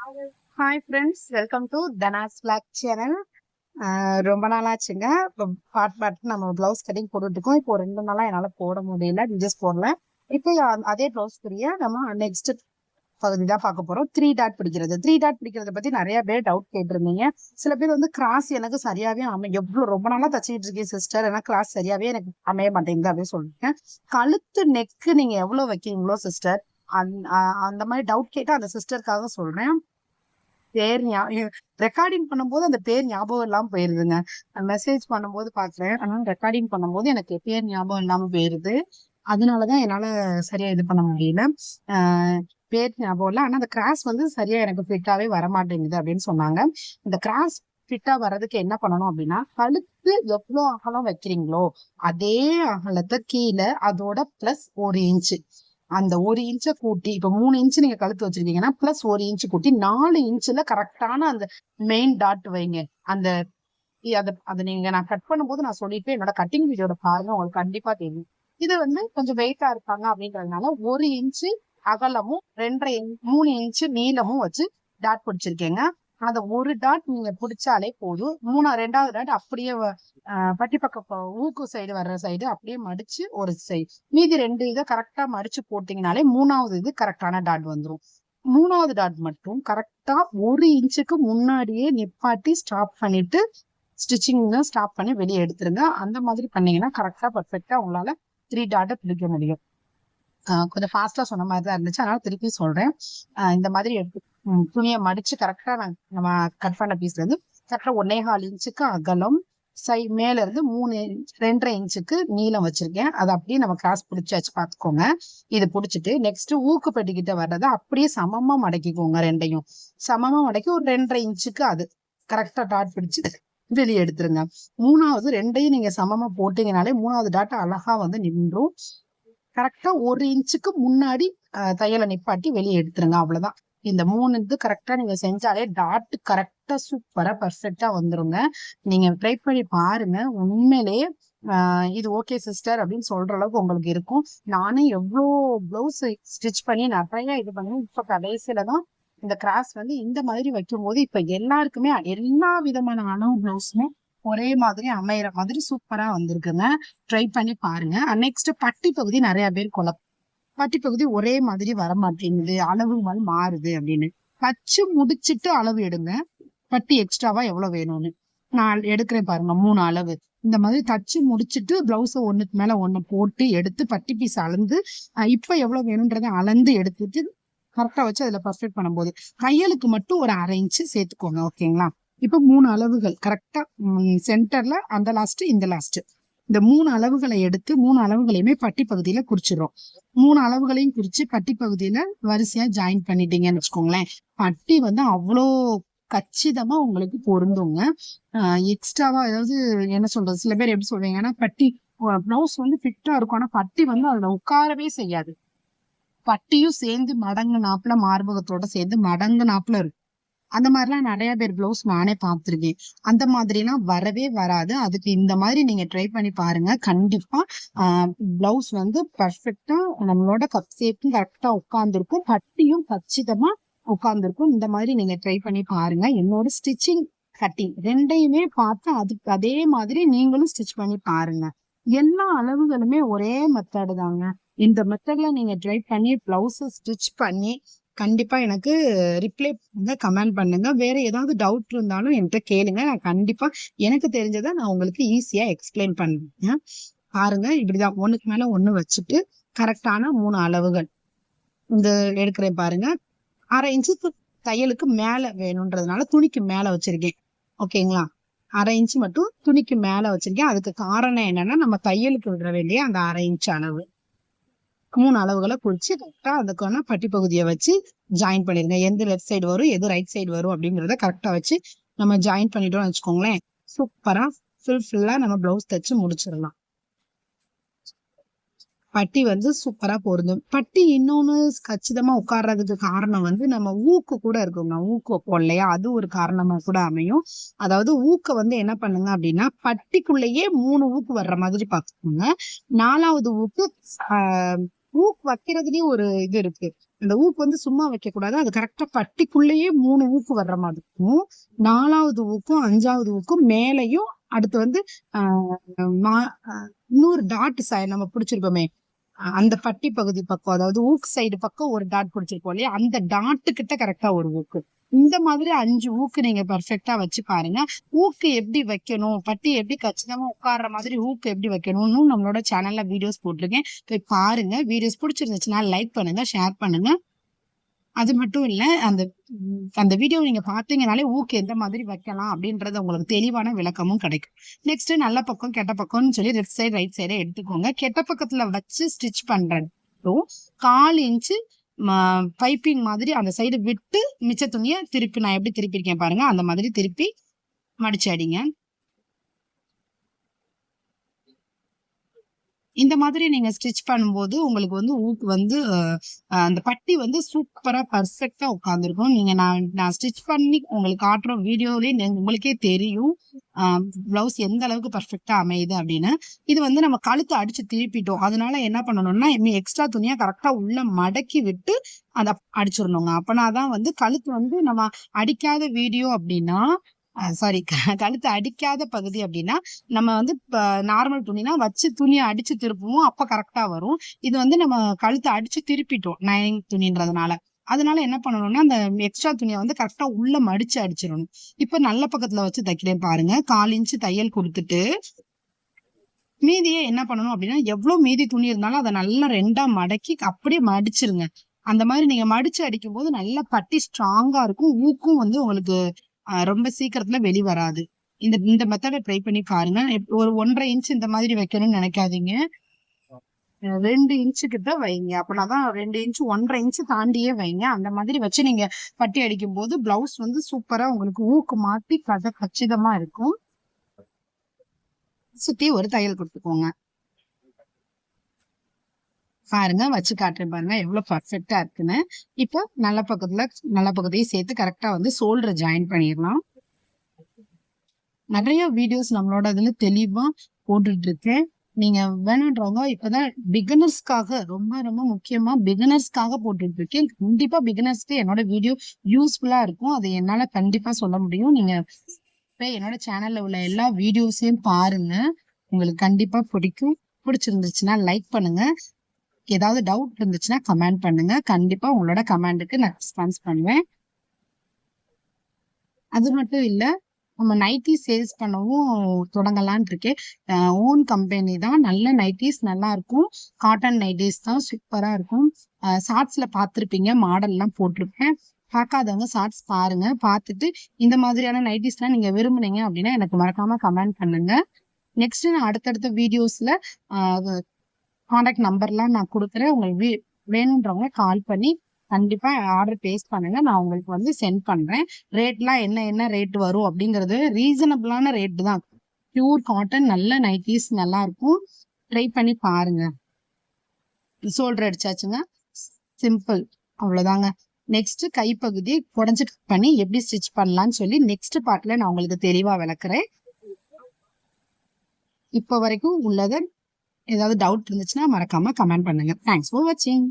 Hi friends, welcome to Dhana's blog channel. ரொம்ப நாளாச்சுங்க. Part நம்ம பிளவுஸ் கட்டிங் போட்டுருக்கோம். இப்போ 2 நாளா என்னால் போட முடியல, வீடியோஸ் போடல. இப்போ அதே பிளவுஸ் புரிய நம்ம நெக்ஸ்ட் பகுதி தான் பார்க்க போறோம். 3 டாட் பிடிக்கிறது. 3 டாட் பிடிக்கிறத பத்தி நிறைய பேர் டவுட் கேட்டிருந்தீங்க. சில பேர் வந்து கிராஸ் எனக்கு சரியாவே ரொம்ப நாளா தச்சுக்கிட்டு இருக்கேன் சிஸ்டர், ஏன்னா கிராஸ் சரியாவே எனக்கு அமைய மாட்டேங்குது அப்படின்னு சொல்லிருக்கேன். கழுத்து நெக்கு நீங்க எவ்வளவு வைக்கிறீங்களோ சிஸ்டர், அந்த மாதிரி டவுட் கேட்டா அந்த சிஸ்டருக்காக சொல்றேன். பேர் ரெக்கார்டிங் பண்ணும்போது அந்த பேர் ஞாபகம் இல்லாம போயிருதுங்க. மெசேஜ் பண்ணும்போது பாக்குறேன், ஆனா ரெக்கார்டிங் பண்ணும்போது எனக்கு பேர் ஞாபகம் இல்லாம போயிருது. அதனாலதான் என்னால சரியா இது பண்ண முடியல. பேர் ஞாபகம் இல்லை, ஆனா அந்த கிராஸ் வந்து சரியா எனக்கு ஃபிட்டாவே வரமாட்டேங்குது அப்படின்னு சொன்னாங்க. இந்த கிராஸ் ஃபிட்டா வர்றதுக்கு என்ன பண்ணணும் அப்படின்னா, கழுத்து எவ்வளவு அகலம் வைக்கிறீங்களோ அதே அகலத்தை கீழே அதோட பிளஸ் 1 இன்ச்சு, அந்த 1 இன்ச்சை கூட்டி, இப்ப 3 இன்ச்சு நீங்க கழுத்து வச்சிருக்கீங்கன்னா பிளஸ் 1 இன்ச்சு கூட்டி 4 இன்ச்சுல கரெக்டான அந்த மெயின் டாட் வைங்க. அந்த அதை நீங்க நான் கட் பண்ணும்போது நான் சொல்லிட்டு என்னோட கட்டிங் வீடியோட பாருங்க, உங்களுக்கு கண்டிப்பா தெரியும். இது வந்து கொஞ்சம் வெயிட்டா இருப்பாங்க அப்படின்றதுனால 1 இன்ச்சு அகலமும் 2.5 3 இன்ச்சு நீளமும் வச்சு டாட் பிடிச்சிருக்கேங்க. அந்த ஒரு டாட் நீங்க பிடிச்சாலே போதும். 2வது டாட் அப்படியே பட்டி பக்கம் ஊக்கு சைடு வர்ற சைடு அப்படியே மடிச்சு ஒரு சைடு, மீதி 2 இதை கரெக்டா மடிச்சு போட்டீங்கனாலே 3வது இது கரெக்டான டாட் வந்துடும். 3வது டாட் மட்டும் கரெக்டா 1 இன்ச்சுக்கு முன்னாடியே நிப்பாட்டி ஸ்டாப் பண்ணிட்டு ஸ்டிச்சிங் ஸ்டாப் பண்ணி வெளியே எடுத்துருங்க. அந்த மாதிரி பண்ணீங்கன்னா கரெக்டா பர்ஃபெக்டா உங்களால 3 டாட்டை பிடிக்க முடியும். கொஞ்சம் ஃபாஸ்டா சொன்ன மாதிரி தான் இருந்துச்சு, அதனால திருப்பி சொல்றேன். இந்த மாதிரி எடுத்து துணியை மடிச்சு கரெக்டா நம்ம கட் பண்ண பீஸ்ல இருந்து கரெக்டா 1.25 இன்ச்சுக்கு அகலம், மேல இருந்து 2.5 இன்ச்சுக்கு நீளம் வச்சிருக்கேன். அதை அப்படியே நம்ம கிராஸ் பிடிச்சாச்சு பாத்துக்கோங்க. இது பிடிச்சிட்டு நெக்ஸ்ட் ஊக்கு பெட்டிக்கிட்ட வர்றதை அப்படியே சமமா மடக்கிக்கோங்க. 2யும் சமமா மடக்கி ஒரு 2.5 இன்ச்சுக்கு அது கரெக்டா டாட் பிடிச்சு வெளியே எடுத்துருங்க. 3வது 2யும் நீங்க சமமா போட்டீங்கனாலே 3வது டாட் அழகா வந்து நின்றும். கரெக்டா 1 இன்ச்சுக்கு முன்னாடி தையலை நிப்பாட்டி வெளியே எடுத்துருங்க. அவ்வளவுதான். இந்த 3 இது கரெக்டா நீங்க செஞ்சாலே டாட் கரெக்டா சூப்பரா பர்ஃபெக்டா வந்துருங்க. நீங்க ட்ரை பண்ணி பாருங்க. உண்மையிலேயே இது ஓகே சிஸ்டர் அப்படின்னு சொல்ற அளவுக்கு உங்களுக்கு இருக்கும். நானும் எவ்வளோ பிளவுஸ் ஸ்டிச் பண்ணி நிறைய இது பண்ணி இப்ப கடைசியில தான் இந்த கிராஸ் வந்து இந்த மாதிரி வைக்கும் போது இப்ப எல்லாருக்குமே எல்லா விதமான அளவு பிளவுஸுமே ஒரே மாதிரி அமையிற மாதிரி சூப்பரா வந்திருக்குங்க. ட்ரை பண்ணி பாருங்க. நெக்ஸ்ட் பட்டி பகுதி நிறைய பேர் பட்டி பகுதி ஒரே மாதிரி வர மாட்டேங்குது, அளவு மாதிரி மாறுது அப்படின்னு. தச்சு முடிச்சிட்டு அளவு எடுங்க. பட்டி எக்ஸ்ட்ராவா எவ்வளவு வேணும்னு நான் எடுக்கிறேன் பாருங்க. 3 அளவு இந்த மாதிரி தச்சு முடிச்சிட்டு பிளவுஸ ஒண்ணுக்கு மேல ஒண்ணு போட்டு எடுத்து பட்டி பீஸ் அளந்து இப்ப எவ்வளவு வேணும்ன்றதை அளந்து எடுத்துட்டு கரெக்டா வச்சு அதுல பர்ஃபெக்ட் பண்ணும்போது கையலுக்கு மட்டும் ஒரு 1/2 இன்ச்சு சேர்த்துக்கோங்க. ஓகேங்களா? இப்ப 3 அளவுகள் கரெக்டா சென்டர்ல அந்த லாஸ்ட் இந்த லாஸ்ட், இந்த 3 அளவுகளை எடுத்து 3 அளவுகளையுமே பட்டி பகுதியில குறிச்சிடும். 3 அளவுகளையும் குறிச்சு பட்டி பகுதியில வரிசையா ஜாயின் பண்ணிட்டீங்கன்னு வச்சுக்கோங்களேன். பட்டி வந்து அவ்வளோ கச்சிதமா உங்களுக்கு பொருந்துங்க. எக்ஸ்ட்ராவா ஏதாவது என்ன சொல்றது, சில பேர் எப்படி சொல்றீங்கன்னா பட்டி பிளவுஸ் வந்து ஃபிட்டா இருக்கும், ஆனா பட்டி வந்து அதுல உட்காரவே செய்யாது. பட்டியும் சேர்ந்து மடங்கு நாப்புல மார்பகத்தோட சேர்ந்து மடங்கு நாப்புல இருக்கும். அந்த மாதிரிலாம் நிறைய பேர் பிளவுஸ் நானே பார்த்திருக்கேன். அந்த மாதிரிலாம் வரவே வராது. அதுக்கு இந்த மாதிரி நீங்க ட்ரை பண்ணி பாருங்க. கண்டிப்பா பிளவுஸ் வந்து பர்ஃபெக்டா நம்மளோட கப் ஷேப்பும் கரெக்டா உட்கார்ந்துருக்கும், பட்டியும் கச்சிதமா உட்கார்ந்துருக்கும். இந்த மாதிரி நீங்க ட்ரை பண்ணி பாருங்க. என்னோட ஸ்டிச்சிங் கட்டிங் 2யுமே பார்த்து அதுக்கு அதே மாதிரி நீங்களும் ஸ்டிச் பண்ணி பாருங்க. எல்லா அளவுகளுமே ஒரே மெத்தடு தாங்க. இந்த மெத்தட்ல நீங்க ட்ரை பண்ணி பிளவுஸ் ஸ்டிச் பண்ணி கண்டிப்பா எனக்கு ரிப்ளை பண்ணுங்க, கமெண்ட் பண்ணுங்க. வேற ஏதாவது டவுட் இருந்தாலும் என்கிட்ட கேளுங்க. நான் கண்டிப்பா எனக்கு தெரிஞ்சதை நான் உங்களுக்கு ஈஸியா எக்ஸ்பிளைன் பண்ணுவேன். பாருங்க, இப்படிதான் ஒண்ணுக்கு மேல ஒண்ணு வச்சுட்டு கரெக்டான 3 அளவுகள் இந்த எடுக்கிறேன் பாருங்க. 1/2 இன்ச்சுக்கு தையலுக்கு மேல வேணும்ன்றதுனால துணிக்கு மேல வச்சிருக்கேன். ஓகேங்களா? 1/2 இன்ச்சு மட்டும் துணிக்கு மேல வச்சிருக்கேன். அதுக்கு காரணம் என்னன்னா, நம்ம தையலுக்கு விட வேண்டிய அந்த 1/2 இன்ச்சு அளவு 3 அளவுகளை குறிச்சு கரெக்டா அதுக்கான பட்டி பகுதியை வச்சு ஜாயின் பண்ணிருங்க. எந்த லெஃப்ட் சைடு வரும் எது ரைட் சைடு வரும் அப்படிங்கறத கரெக்டா வச்சு நம்ம ஜாயின் பண்ணிட்டோம்னு வச்சுக்கோங்களேன். சூப்பரா ஃபுல்லா நம்ம பிளவுஸ் தச்சு முடிச்சிடலாம். பட்டி வந்து சூப்பரா பொருந்தும். பட்டி இன்னொன்னு கச்சிதமா உட்கார்றதுக்கு காரணம் வந்து நம்ம ஊக்கு கூட இருக்குங்க. ஊக்கு வைப்போம் இல்லையா, அது ஒரு காரணமா கூட அமையும். அதாவது ஊக்க வந்து என்ன பண்ணுங்க அப்படின்னா, பட்டிக்குள்ளேயே 3 ஊக்கு வர்ற மாதிரி பாத்துக்கோங்க. 4வது ஊக்கு ஊக்கு வைக்கிறதுலயும் ஒரு இது இருக்கு. அந்த ஊக்கு வந்து சும்மா வைக்க கூடாது. அது கரெக்டா பட்டிக்குள்ளேயே 3 ஊக்கு வர்ற மாதிரி இருக்கும். 4வது ஊக்கும் 5வது ஊக்கும் மேலையும் அடுத்து வந்து இன்னொரு டாட் நம்ம பிடிச்சிருக்கோமே அந்த பட்டி பகுதி பக்கம், அதாவது ஊக்கு சைடு பக்கம் ஒரு டாட் பிடிச்சிருக்கோம் இல்லையா, அந்த டாட்டு கிட்ட கரெக்டா ஒரு ஊக்கு. இந்த மாதிரி 5 ஊக்கு நீங்க பர்ஃபெக்டா வச்சு பாருங்க. ஊக்கு எப்படி வைக்கணும், பட்டி எப்படி கச்சிதமா உட்கார்ற மாதிரி ஊக்கு எப்படி வைக்கணும்னு நம்மளோட சேனல்ல வீடியோஸ் போட்டிருக்கேன். போய் பாருங்க. வீடியோஸ் பிடிச்சிருந்துச்சுன்னா லைக் பண்ணுங்க, ஷேர் பண்ணுங்க. அது மட்டும் இல்ல, அந்த வீடியோ நீங்க பாத்தீங்கன்னாலே ஊக்கு எந்த மாதிரி வைக்கலாம் அப்படின்றது உங்களுக்கு தெளிவான விளக்கமும் கிடைக்கும். நெக்ஸ்ட் நல்ல பக்கம் கெட்ட பக்கம்னு சொல்லி லெஃப்ட் சைடு ரைட் சைடு எடுத்துக்கோங்க. கெட்ட பக்கத்துல வச்சு ஸ்டிச் பண்றது 1/4 இன்ச்சு பைப்பிங் மாதிரி அந்த சைடு விட்டு மிச்ச துணியை திருப்பி நான் எப்படி திருப்பிருக்கேன் பாருங்க, அந்த மாதிரி திருப்பி மடிச்சு அடிங்க. இந்த மாதிரி நீங்க ஸ்டிச் பண்ணும்போது உங்களுக்கு வந்து ஊக்கு வந்து அந்த பட்டி வந்து சூப்பரா பர்ஃபெக்டா உட்காந்துருக்கும். நீங்க நான் ஸ்டிச் பண்ணி உங்களுக்கு காட்டுற வீடியோலயே உங்களுக்கே தெரியும் பிளவுஸ் எந்த அளவுக்கு பர்ஃபெக்டா அமையுது அப்படின்னு. இது வந்து நம்ம கழுத்து அடிச்சு திருப்பிட்டோம். அதனால என்ன பண்ணணும்னா எக்ஸ்ட்ரா துணியா கரெக்டா உள்ள மடக்கி விட்டு அதை அடிச்சிடணுங்க. அப்பனாதான் வந்து கழுத்து வந்து நம்ம அடிக்காத வீடியோ அப்படின்னா சாரி கழுத்து அடிக்காத பகுதி அப்படின்னா நம்ம வந்து நார்மல் துணினா வச்சு துணியை அடிச்சு திருப்புவோம், அப்ப கரெக்டா வரும். இது வந்து நம்ம கழுத்தை அடிச்சு திருப்பிட்டோம் நைனிங் துணின்றதுனால. அதனால என்ன பண்ணணும்னா அந்த எக்ஸ்ட்ரா துணியை வந்து கரெக்டா உள்ள மடிச்சு அடிச்சிடணும். இப்ப நல்ல பக்கத்துல வச்சு தைக்கிறேன் பாருங்க. 1/4 இன்ச்சு தையல் கொடுத்துட்டு மீதியே என்ன பண்ணணும் அப்படின்னா எவ்வளவு மீதி துணி இருந்தாலும் அதை நல்லா 2ஆ மடக்கி அப்படியே மடிச்சிருங்க. அந்த மாதிரி நீங்க மடிச்சு அடிக்கும் போது நல்லா பட்டி ஸ்ட்ராங்கா இருக்கும். ஊக்கும் வந்து உங்களுக்கு ரொம்ப சீக்கிரத்துல வெளி வராது. இந்த மெத்தடை ட்ரை பண்ணி பாருங்க. ஒரு 1.5 இன்ச் இந்த மாதிரி வைக்கணும்னு நினைக்காதீங்க. 2 இன்ச்சு கிட்ட வைங்க. அப்படின்னாதான் 2 இன்ச்சு 1.5 இன்ச்சு தாண்டியே வைங்க. அந்த மாதிரி வச்சு நீங்க பட்டி அடிக்கும் போது பிளவுஸ் வந்து சூப்பரா உங்களுக்கு ஊக்கு மாட்டி கச்சிதமா இருக்கும். சுத்தி ஒரு தையல் கொடுத்துக்கோங்க. பாருங்க, வச்சு காட்டுறேன் பாருங்க எவ்வளவு பர்ஃபெக்டா இருக்குன்னு. இப்போ நல்ல பக்கத்தையும் சேர்த்து கரெக்டா வந்து ஷோல்டரை ஜாயின் பண்ணிடலாம். நிறைய வீடியோஸ் நம்மளோட இதுல தெளிவா போட்டுட்டு இருக்கேன். நீங்க வேணுன்றவங்க இப்பதான் பிகினர்ஸ்க்காக ரொம்ப ரொம்ப முக்கியமா பிகினர்ஸ்க்காக போட்டுட்டு இருக்கேன். கண்டிப்பா பிகினர்ஸ்க்கு என்னோட வீடியோ யூஸ்ஃபுல்லா இருக்கும். அதை என்னால கண்டிப்பா சொல்ல முடியும். நீங்க என்னோட சேனல்ல உள்ள எல்லா வீடியோஸையும் பாருங்க, உங்களுக்கு கண்டிப்பா பிடிக்கும். பிடிச்சிருந்துச்சுன்னா லைக் பண்ணுங்க. ஏதாவது டவுட் இருந்துச்சுன்னா கமெண்ட் பண்ணுங்க. கண்டிப்பா உங்களோட கமெண்ட்டுக்கு நான் ரெஸ்பான்ஸ் பண்ணுவேன். அது மட்டும் இல்ல, நம்ம நைட்டி சேல்ஸ் பண்ணவும் தொடங்கலான் இருக்கேன். ஓன் கம்பெனி தான். நல்ல நைட்டிஸ் நல்லா இருக்கும். காட்டன் நைட்டிஸ் தான் சூப்பரா இருக்கும். ஷார்ட்ஸ்ல பார்த்துருப்பீங்க, மாடல் எல்லாம் போட்டிருப்பேன். பார்க்காதவங்க ஷார்ட்ஸ் பாருங்க. பார்த்துட்டு இந்த மாதிரியான நைட்டிஸ்லாம் நீங்க விரும்புனீங்க அப்படின்னா எனக்கு மறக்காம கமெண்ட் பண்ணுங்க. நெக்ஸ்ட் நான் அடுத்தடுத்த வீடியோஸ்ல கான்டாக்ட் நம்பர்லாம் நான் கொடுக்குறேன். உங்களுக்கு வேணுன்றவங்க கால் பண்ணி கண்டிப்பா ஆர்டர் பிளேஸ் பண்ணுங்க. நான் உங்களுக்கு வந்து சென்ட் பண்றேன். ரேட்லாம் என்ன ரேட் வரும் அப்படிங்கிறது ரீசனபிளான ரேட் தான். பியூர் காட்டன் நல்ல நைட்டிஸ் நல்லா இருக்கும். ட்ரை பண்ணி பாருங்க. ஷோல்டர் அடிச்சாச்சுங்க. சிம்பிள், அவ்வளவுதாங்க. நெக்ஸ்ட் கைப்பகுதி குடஞ்சு கட் பண்ணி எப்படி ஸ்டிச் பண்ணலாம்னு சொல்லி நெக்ஸ்ட் பார்ட்ல நான் உங்களுக்கு தெளிவா விளக்குறேன். இப்போ வரைக்கும் உள்ளதை ஏதாவது டவுட் இருந்துச்சுன்னா மறக்காம கமெண்ட் பண்ணுங்க. தேங்க்ஸ் ஃபார் வாட்சிங்.